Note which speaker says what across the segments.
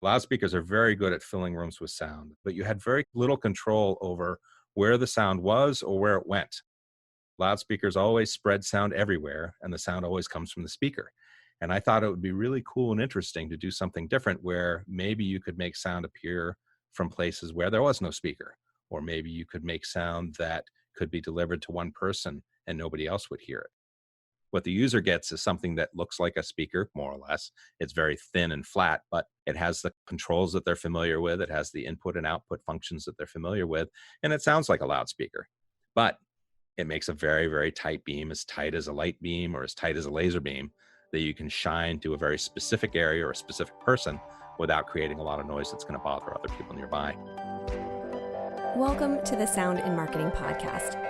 Speaker 1: Loudspeakers are very good at filling rooms with sound, but you had very little control over where the sound was or where it went. Loudspeakers always spread sound everywhere, and the sound always comes from the speaker. And I thought it would be really cool and interesting to do something different where maybe you could make sound appear from places where there was no speaker, or maybe you could make sound that could be delivered to one person and nobody else would hear it. What the user gets is something that looks like a speaker, more or less. It's very thin and flat, but it has the controls that they're familiar with. It has the input and output functions that they're familiar with, and it sounds like a loudspeaker. But it makes a very, very tight beam, as tight as a light beam or as tight as a laser beam, that you can shine to a very specific area or a specific person without creating a lot of noise that's going to bother other people nearby.
Speaker 2: Welcome to the Sound in Marketing Podcast.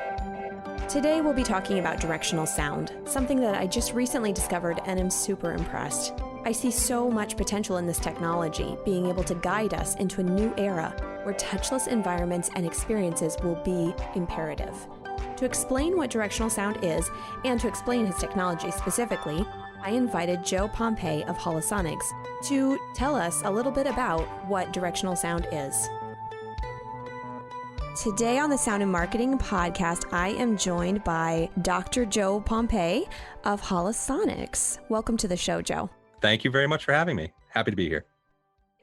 Speaker 2: Today we'll be talking about directional sound, something that I just recently discovered and am super impressed. I see so much potential in this technology, being able to guide us into a new era where touchless environments and experiences will be imperative. To explain what directional sound is, and to explain his technology specifically, I invited Joe Pompei of Holosonics to tell us a little bit about what directional sound is. Today on the Sound in Marketing Podcast, I am joined by Dr. Joe Pompei of Holosonics. Welcome to the show, Joe.
Speaker 1: Thank you very much for having me. Happy to be here.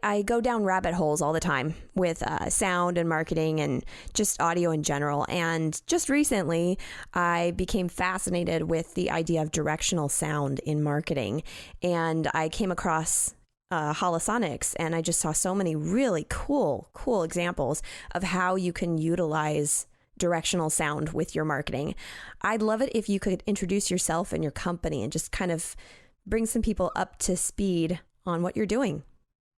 Speaker 2: I go down rabbit holes all the time with sound and marketing and just audio in general. And just recently, I became fascinated with the idea of directional sound in marketing. And I came across Holosonics, and I just saw so many really cool examples of how you can utilize directional sound with your marketing. I'd love it if you could introduce yourself and your company and just kind of bring some people up to speed on what you're doing.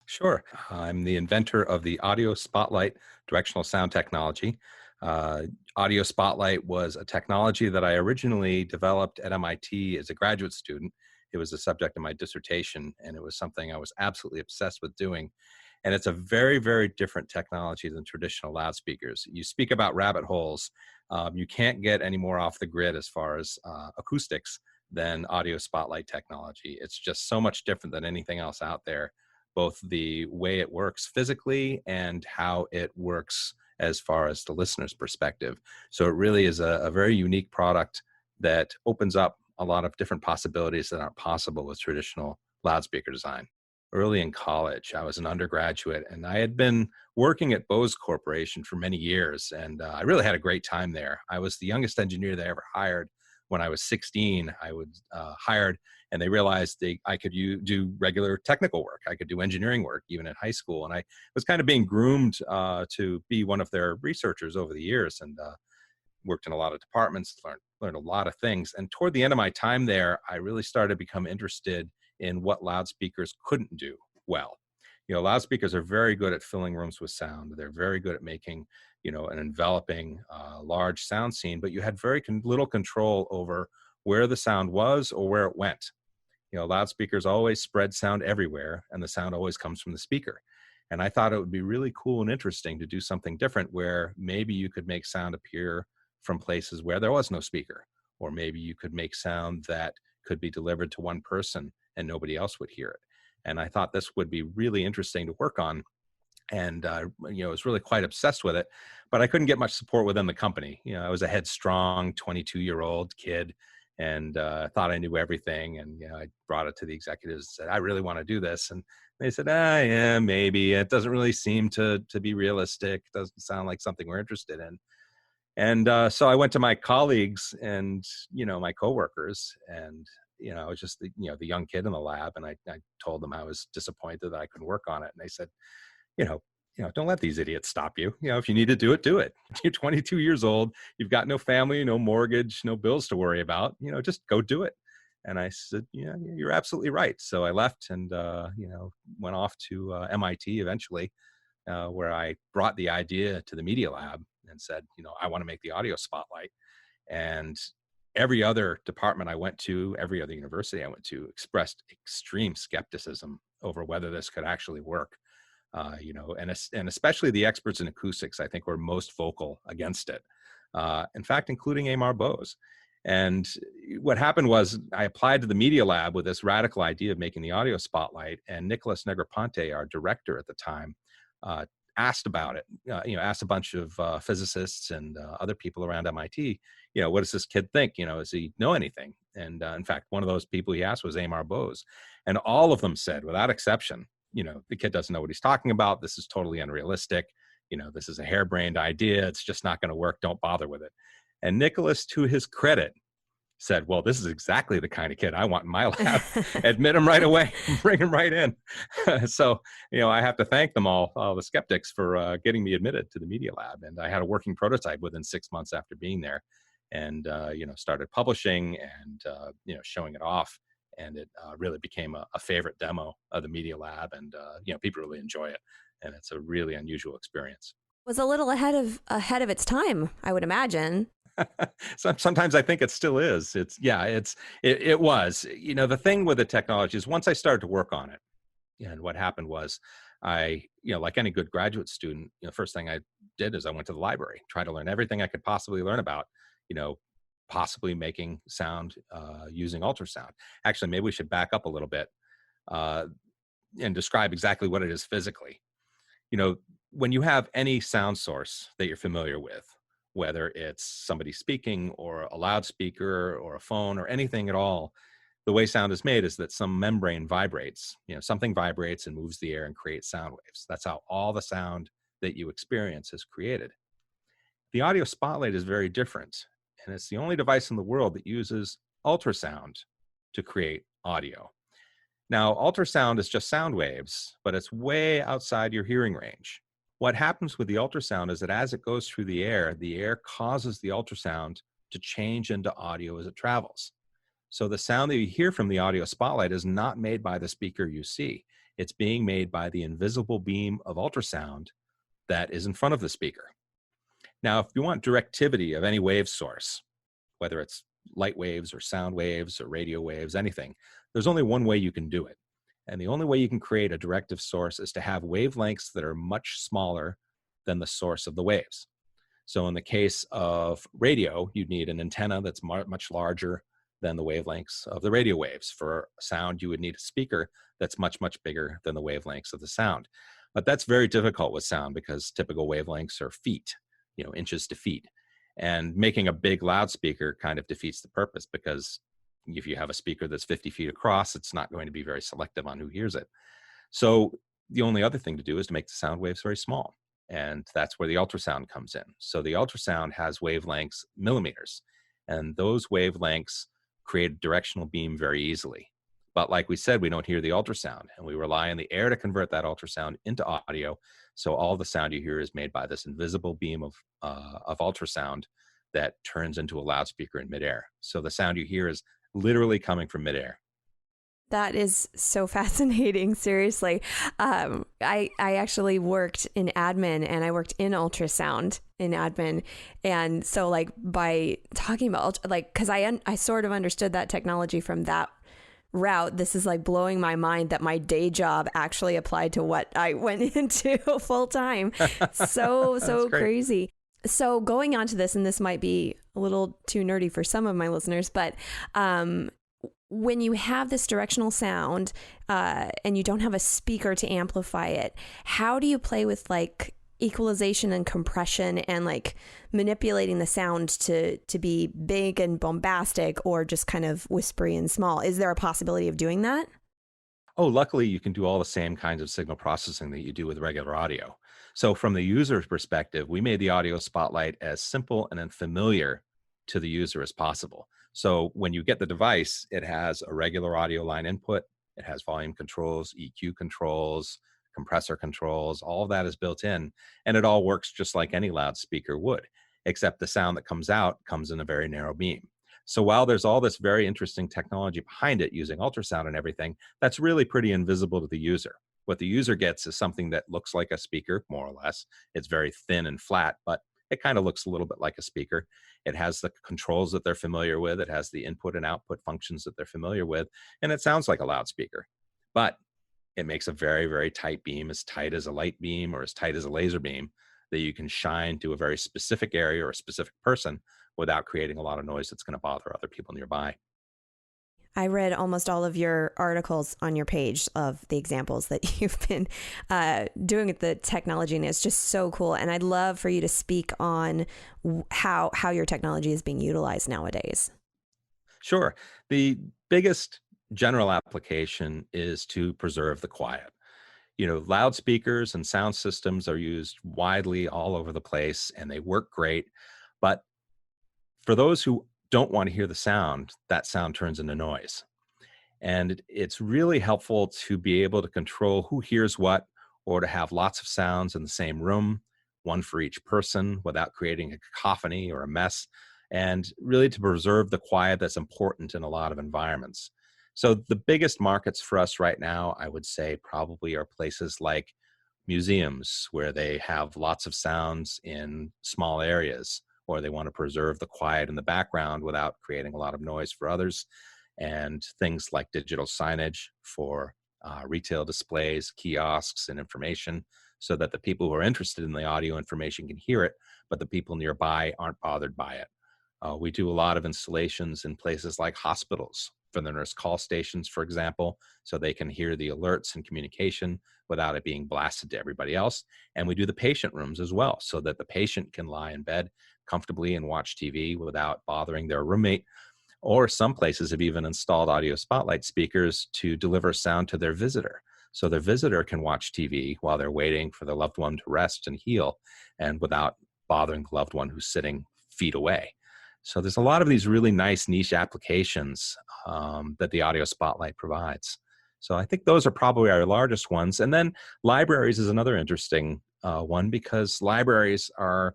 Speaker 1: Sure. I'm the inventor of the Audio Spotlight directional sound technology. Audio Spotlight was a technology that I originally developed at MIT as a graduate student. It was the subject of my dissertation, and it was something I was absolutely obsessed with doing. And it's a very, very different technology than traditional loudspeakers. You speak about rabbit holes. You can't get any more off the grid as far as acoustics than Audio Spotlight technology. It's just so much different than anything else out there, both the way it works physically and how it works as far as the listener's perspective. So it really is a very unique product that opens up a lot of different possibilities that aren't possible with traditional loudspeaker design. Early in college, I was an undergraduate, and I had been working at Bose Corporation for many years, and I really had a great time there. I was the youngest engineer they ever hired. When I was 16, I was hired, and they realized I could do regular technical work. I could do engineering work even in high school, and I was kind of being groomed to be one of their researchers over the years, and worked in a lot of departments, learned a lot of things. And toward the end of my time there, I really started to become interested in what loudspeakers couldn't do well. Loudspeakers are very good at filling rooms with sound. They're very good at making, an enveloping large sound scene, but you had very little control over where the sound was or where it went. Loudspeakers always spread sound everywhere, and the sound always comes from the speaker. And I thought it would be really cool and interesting to do something different where maybe you could make sound appear from places where there was no speaker, or maybe you could make sound that could be delivered to one person and nobody else would hear it. And I thought this would be really interesting to work on. And, I was really quite obsessed with it, but I couldn't get much support within the company. I was a headstrong 22-year-old kid and thought I knew everything. And, I brought it to the executives and said, I really want to do this. And they said, yeah, maybe. It doesn't really seem to be realistic. It doesn't sound like something we're interested in. And so I went to my colleagues and, my coworkers, and, I was just the young kid in the lab. And I told them I was disappointed that I couldn't work on it. And they said, don't let these idiots stop you. If you need to do it, do it. You're 22 years old. You've got no family, no mortgage, no bills to worry about. Just go do it. And I said, yeah, you're absolutely right. So I left and, went off to MIT eventually, where I brought the idea to the media lab and said, I want to make the Audio Spotlight. And every other department I went to, every other university I went to expressed extreme skepticism over whether this could actually work. And especially the experts in acoustics, I think, were most vocal against it. In fact, including Amar Bose. And what happened was I applied to the Media Lab with this radical idea of making the audio spotlight, and Nicholas Negroponte, our director at the time, uh, asked about it. Asked a bunch of physicists and other people around MIT, what does this kid think? Does he know anything? And in fact, one of those people he asked was Amar Bose, and all of them said, without exception, the kid doesn't know what he's talking about. This is totally unrealistic. This is a harebrained idea. It's just not going to work. Don't bother with it. And Nicholas, to his credit, said, well, this is exactly the kind of kid I want in my lab. Admit him right away, bring him right in. So, I have to thank them all the skeptics, for getting me admitted to the Media Lab. And I had a working prototype within 6 months after being there, and, started publishing and, showing it off. And it really became a favorite demo of the Media Lab. And, people really enjoy it. And it's a really unusual experience.
Speaker 2: Was a little ahead of its time, I would imagine.
Speaker 1: Sometimes I think it still is. It was. The thing with the technology is, once I started to work on it, and what happened was, I, like any good graduate student, first thing I did is I went to the library, tried to learn everything I could possibly learn about, possibly making sound using ultrasound. Actually, maybe we should back up a little bit and describe exactly what it is physically. When you have any sound source that you're familiar with, whether it's somebody speaking or a loudspeaker or a phone or anything at all, the way sound is made is that some membrane vibrates. Something vibrates and moves the air and creates sound waves. That's how all the sound that you experience is created. The audio spotlight is very different, and it's the only device in the world that uses ultrasound to create audio. Now, ultrasound is just sound waves, but it's way outside your hearing range. What happens with the ultrasound is that as it goes through the air causes the ultrasound to change into audio as it travels. So the sound that you hear from the audio spotlight is not made by the speaker you see. It's being made by the invisible beam of ultrasound that is in front of the speaker. Now, if you want directivity of any wave source, whether it's light waves or sound waves or radio waves, anything, there's only one way you can do it. And the only way you can create a directive source is to have wavelengths that are much smaller than the source of the waves. So in the case of radio, you'd need an antenna that's much larger than the wavelengths of the radio waves. For sound, you would need a speaker that's much, much bigger than the wavelengths of the sound. But that's very difficult with sound, because typical wavelengths are feet, inches to feet. And making a big loudspeaker kind of defeats the purpose, because if you have a speaker that's 50 feet across, it's not going to be very selective on who hears it. So the only other thing to do is to make the sound waves very small. And that's where the ultrasound comes in. So the ultrasound has wavelengths, millimeters, and those wavelengths create a directional beam very easily. But like we said, we don't hear the ultrasound, and we rely on the air to convert that ultrasound into audio. So all the sound you hear is made by this invisible beam of ultrasound that turns into a loudspeaker in midair. So the sound you hear is literally coming from midair.
Speaker 2: That is so fascinating. Seriously. I actually worked in admin, and I worked in ultrasound in admin. And so by talking about cause I sort of understood that technology from that route. This is blowing my mind that my day job actually applied to what I went into full time. So crazy. So going on to this, and this might be a little too nerdy for some of my listeners, but when you have this directional sound and you don't have a speaker to amplify it, how do you play with equalization and compression and manipulating the sound to be big and bombastic, or just kind of whispery and small? Is there a possibility of doing that?
Speaker 1: Oh, luckily you can do all the same kinds of signal processing that you do with regular audio. So from the user's perspective, we made the audio spotlight as simple and familiar to the user as possible. So when you get the device, it has a regular audio line input, it has volume controls, EQ controls, compressor controls, all of that is built in, and it all works just like any loudspeaker would, except the sound that comes out comes in a very narrow beam. So while there's all this very interesting technology behind it using ultrasound and everything, that's really pretty invisible to the user. What the user gets is something that looks like a speaker, more or less. It's very thin and flat, but it kind of looks a little bit like a speaker. It has the controls that they're familiar with. It has the input and output functions that they're familiar with, and it sounds like a loudspeaker. But it makes a very, very tight beam, as tight as a light beam or as tight as a laser beam. that you can shine to a very specific area or a specific person without creating a lot of noise that's going to bother other people nearby.
Speaker 2: I read almost all of your articles on your page of the examples that you've been doing with the technology, and it's just so cool. And I'd love for you to speak on how your technology is being utilized nowadays.
Speaker 1: Sure. The biggest general application is to preserve the quiet. Loudspeakers and sound systems are used widely all over the place and they work great. But for those who don't want to hear the sound, that sound turns into noise. And it's really helpful to be able to control who hears what, or to have lots of sounds in the same room, one for each person, without creating a cacophony or a mess, and really to preserve the quiet that's important in a lot of environments. So the biggest markets for us right now, I would say, probably are places like museums, where they have lots of sounds in small areas, or they want to preserve the quiet in the background without creating a lot of noise for others. And things like digital signage for retail displays, kiosks, and information, so that the people who are interested in the audio information can hear it, but the people nearby aren't bothered by it. We do a lot of installations in places like hospitals for the nurse call stations, for example, so they can hear the alerts and communication without it being blasted to everybody else. And we do the patient rooms as well, so that the patient can lie in bed comfortably and watch TV without bothering their roommate. Or some places have even installed audio spotlight speakers to deliver sound to their visitor. So their visitor can watch TV while they're waiting for their loved one to rest and heal, and without bothering the loved one who's sitting feet away. So there's a lot of these really nice niche applications that the audio spotlight provides. So I think those are probably our largest ones. And then libraries is another interesting one, because libraries are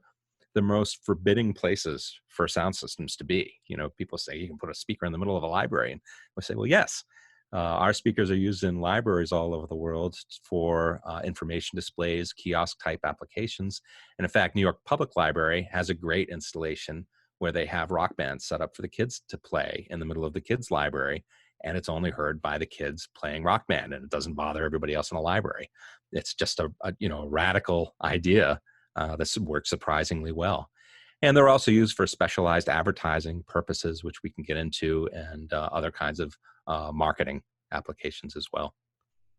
Speaker 1: the most forbidding places for sound systems to be. People say you can put a speaker in the middle of a library, and we say, well, yes. Our speakers are used in libraries all over the world for information displays, kiosk type applications. And in fact, New York Public Library has a great installation where they have rock bands set up for the kids to play in the middle of the kids' library. And it's only heard by the kids playing rock band, and it doesn't bother everybody else in the library. It's just a radical idea that works surprisingly well. And they're also used for specialized advertising purposes, which we can get into, and other kinds of marketing applications as well.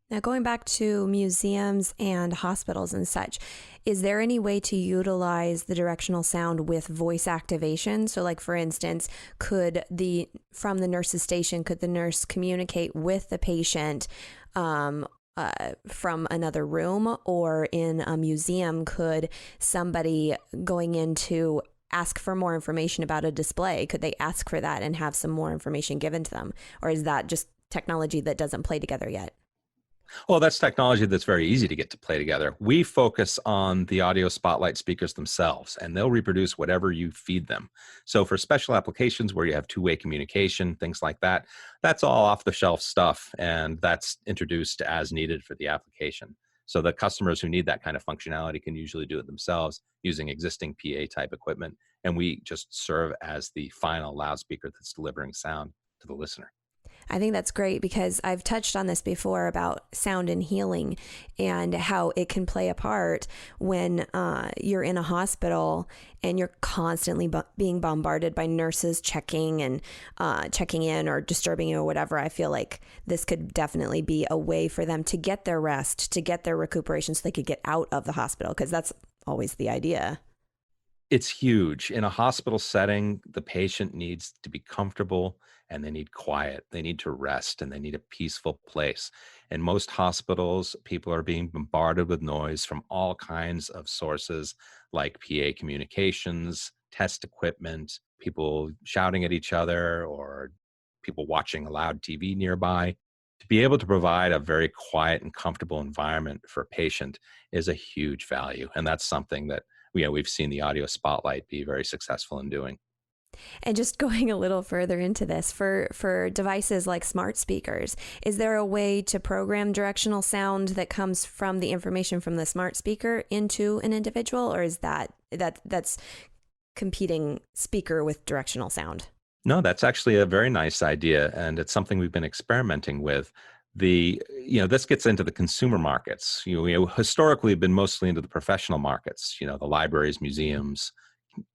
Speaker 2: Now, going back to museums and hospitals and such, is there any way to utilize the directional sound with voice activation? So, like, for instance, from the nurse's station, could the nurse communicate with the patient from another room? Or in a museum, could somebody going in to ask for more information about a display, could they ask for that and have some more information given to them? Or is that just technology that doesn't play together yet?
Speaker 1: Well, that's technology that's very easy to get to play together. We focus on the audio spotlight speakers themselves, and they'll reproduce whatever you feed them. So for special applications where you have two-way communication, things like that, that's all off-the-shelf stuff, and that's introduced as needed for the application. So the customers who need that kind of functionality can usually do it themselves using existing PA type equipment, and we just serve as the final loudspeaker that's delivering sound to the listener.
Speaker 2: I think that's great, because I've touched on this before about sound and healing and how it can play a part when you're in a hospital and you're constantly being bombarded by nurses checking in or disturbing you or whatever. I feel like this could definitely be a way for them to get their rest, to get their recuperation, so they could get out of the hospital, because that's always the idea.
Speaker 1: It's huge. In a hospital setting, the patient needs to be comfortable, and they need quiet. They need to rest, and they need a peaceful place. In most hospitals, people are being bombarded with noise from all kinds of sources, like PA communications, test equipment, people shouting at each other, or people watching a loud TV nearby. To be able to provide a very quiet and comfortable environment for a patient is a huge value. And that's something that we've seen the audio spotlight be very successful in doing.
Speaker 2: And just going a little further into this, for devices like smart speakers, is there a way to program directional sound that comes from the information from the smart speaker into an individual, or is that's competing speaker with directional sound?
Speaker 1: No, that's actually a very nice idea, and it's something we've been experimenting with. This gets into the consumer markets. We historically have been mostly into the professional markets, the libraries, museums,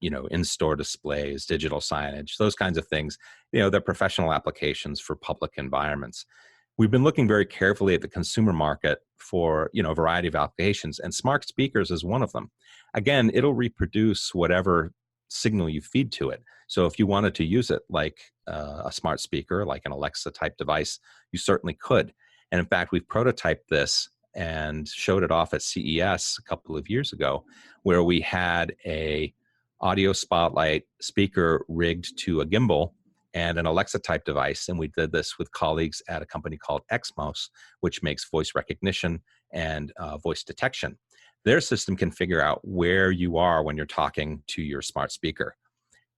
Speaker 1: in-store displays, digital signage, those kinds of things. They're professional applications for public environments. We've been looking very carefully at the consumer market for, a variety of applications, and smart speakers is one of them. Again, it'll reproduce whatever signal you feed to it. So if you wanted to use it like a smart speaker, like an Alexa type device, you certainly could. And in fact, we've prototyped this and showed it off at CES a couple of years ago, where we had a audio spotlight speaker rigged to a gimbal and an Alexa type device. And we did this with colleagues at a company called Xmos, which makes voice recognition and voice detection. Their system can figure out where you are when you're talking to your smart speaker.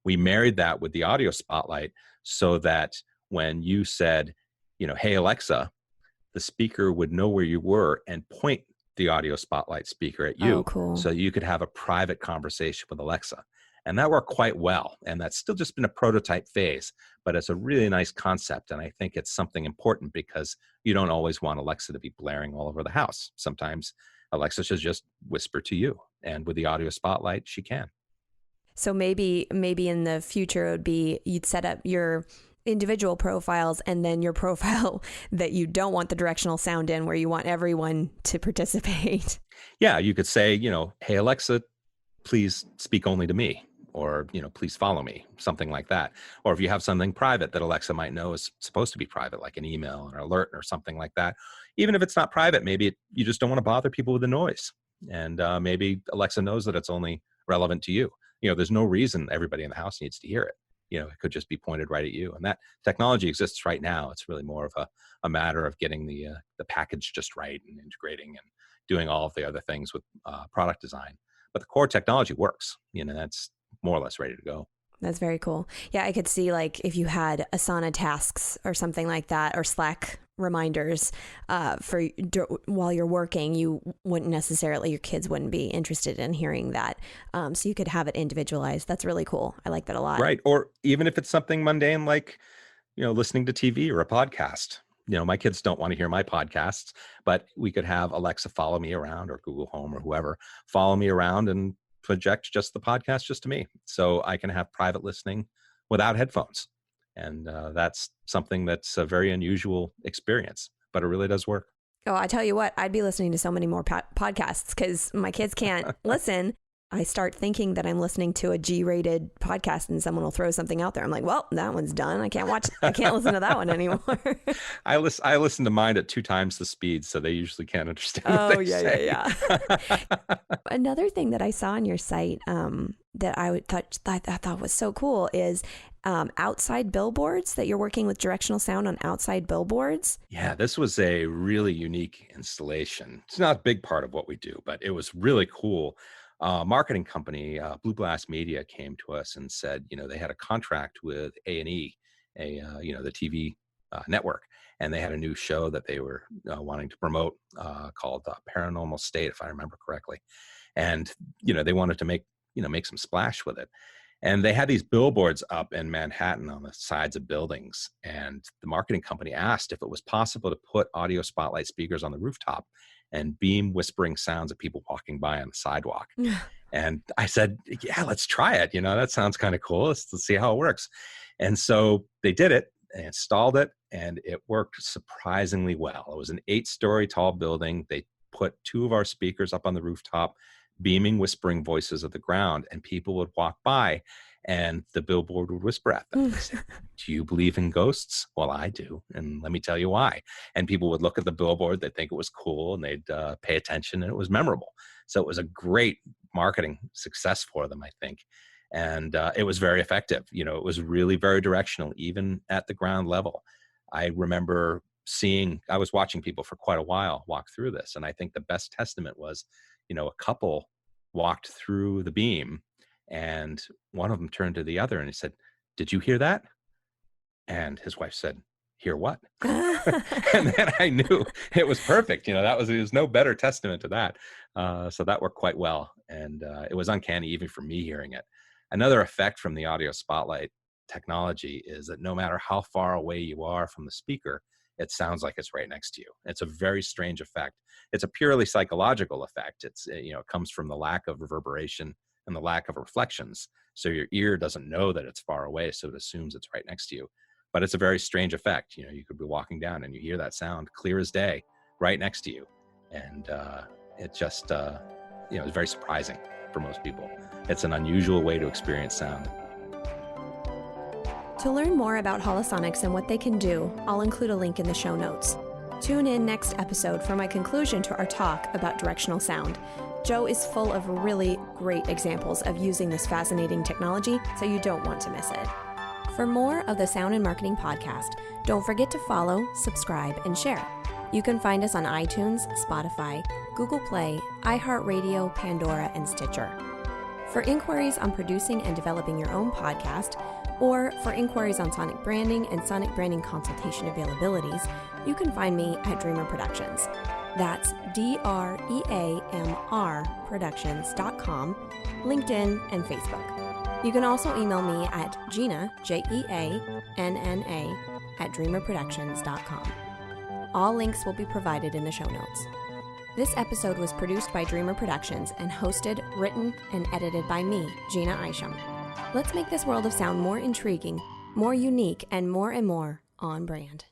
Speaker 1: We married that with the audio spotlight so that when you said, hey, Alexa, the speaker would know where you were and point the audio spotlight speaker at you.
Speaker 2: Oh, cool.
Speaker 1: So you could have a private conversation with Alexa. And that worked quite well. And that's still just been a prototype phase, but it's a really nice concept. And I think it's something important because you don't always want Alexa to be blaring all over the house. Sometimes Alexa should just whisper to you. And with the audio spotlight, she can.
Speaker 2: So maybe in the future it would be you'd set up your individual profiles and then your profile that you don't want the directional sound in, where you want everyone to participate.
Speaker 1: Yeah, you could say, hey, Alexa, please speak only to me, or, please follow me, something like that. Or if you have something private that Alexa might know is supposed to be private, like an email or alert or something like that. Even if it's not private, maybe you just don't want to bother people with the noise. And maybe Alexa knows that it's only relevant to you. There's no reason everybody in the house needs to hear it. It could just be pointed right at you. And that technology exists right now. It's really more of a matter of getting the package just right and integrating and doing all of the other things with product design. But the core technology works. That's more or less ready to go.
Speaker 2: That's very cool. Yeah, I could see like if you had Asana tasks or something like that, or Slack reminders while you're working, you wouldn't necessarily, your kids wouldn't be interested in hearing that. So you could have it individualized. That's really cool. I like that a lot.
Speaker 1: Right. Or even if it's something mundane like, listening to TV or a podcast. My kids don't want to hear my podcasts, but we could have Alexa follow me around, or Google Home or whoever follow me around and project just the podcast just to me. So I can have private listening without headphones. And that's something that's a very unusual experience, but it really does work.
Speaker 2: Oh, I tell you what, I'd be listening to so many more podcasts because my kids can't listen. I start thinking that I'm listening to a G-rated podcast and someone will throw something out there. I'm like, well, that one's done. I can't listen to that one anymore.
Speaker 1: I listen to mine at 2 times the speed, so they usually can't understand what they say.
Speaker 2: Yeah. Another thing that I saw on your site that I thought was so cool is outside billboards, that you're working with directional sound on outside billboards.
Speaker 1: Yeah, this was a really unique installation. It's not a big part of what we do, but it was really cool. Marketing company, Blue Blast Media, came to us and said, they had a contract with A&E, the TV network, and they had a new show that they were wanting to promote called Paranormal State, if I remember correctly. And, they wanted to make some splash with it. And they had these billboards up in Manhattan on the sides of buildings. And the marketing company asked if it was possible to put audio spotlight speakers on the rooftop and beam whispering sounds at people walking by on the sidewalk. And I said, yeah, let's try it. That sounds kind of cool. Let's see how it works. And so they did it and installed it, and it worked surprisingly well. It was an 8-story tall building. They put 2 of our speakers up on the rooftop, beaming whispering voices of the ground, and people would walk by and the billboard would whisper at them. They said, do you believe in ghosts? Well, I do. And let me tell you why. And people would look at the billboard, they'd think it was cool, and they'd pay attention, and it was memorable. So it was a great marketing success for them, I think. And it was very effective. It was really very directional, even at the ground level. I remember I was watching people for quite a while walk through this. And I think the best testament was, a couple walked through the beam, and one of them turned to the other and he said, did you hear that? And his wife said, hear what? And then I knew it was perfect. It was no better testament to that. So that worked quite well. And it was uncanny even for me hearing it. Another effect from the audio spotlight technology is that no matter how far away you are from the speaker, it sounds like it's right next to you. It's a very strange effect. It's a purely psychological effect. It's, it comes from the lack of reverberation and the lack of reflections. So your ear doesn't know that it's far away, so it assumes it's right next to you. But it's a very strange effect. You could be walking down and you hear that sound clear as day right next to you. And it just, it's very surprising for most people. It's an unusual way to experience sound.
Speaker 2: To learn more about Holosonics and what they can do, I'll include a link in the show notes. Tune in next episode for my conclusion to our talk about directional sound. Joe is full of really great examples of using this fascinating technology, so you don't want to miss it. For more of the Sound and Marketing Podcast, don't forget to follow, subscribe, and share. You can find us on iTunes, Spotify, Google Play, iHeartRadio, Pandora, and Stitcher. For inquiries on producing and developing your own podcast, or for inquiries on sonic branding and sonic branding consultation availabilities, you can find me at Dreamr Productions. That's DREAMR Productions.com, LinkedIn, and Facebook. You can also email me at Jeanna, Jeanna, at DreamrProductions.com. All links will be provided in the show notes. This episode was produced by Dreamr Productions and hosted, written, and edited by me, Jeanna Isham. Let's make this world of sound more intriguing, more unique, and more on brand.